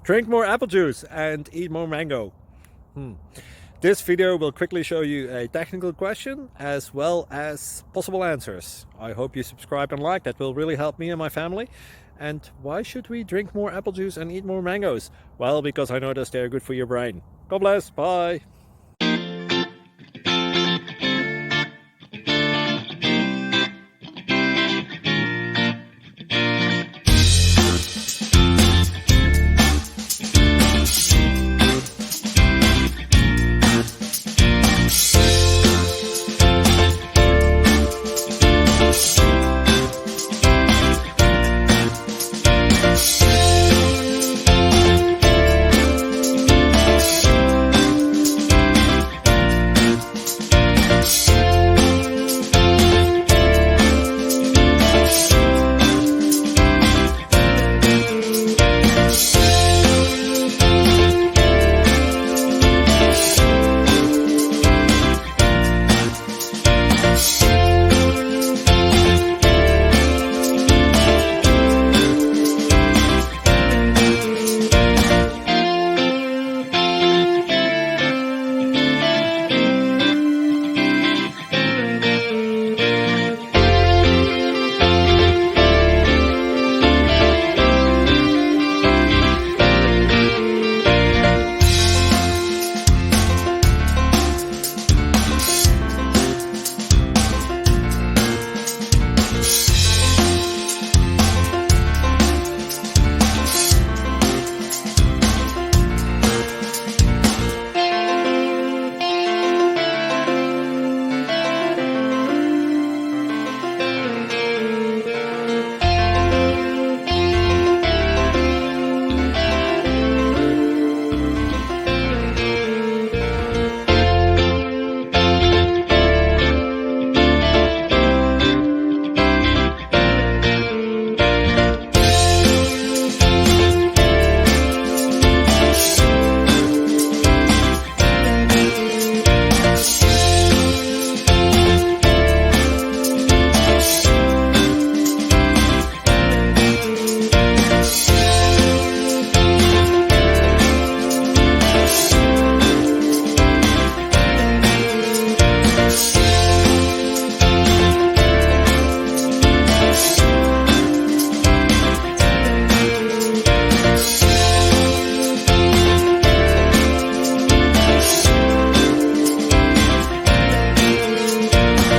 Drink more apple juice and eat more mango. This video will quickly show you a technical question as well as possible answers. I hope you subscribe and like, that will really help me and my family. And why should we drink more apple juice and eat more mangoes? Well, because I noticed they're good for your brain. God bless, bye!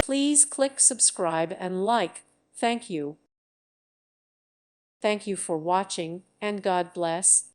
Please click subscribe and like. Thank you. Thank you for watching, and God bless.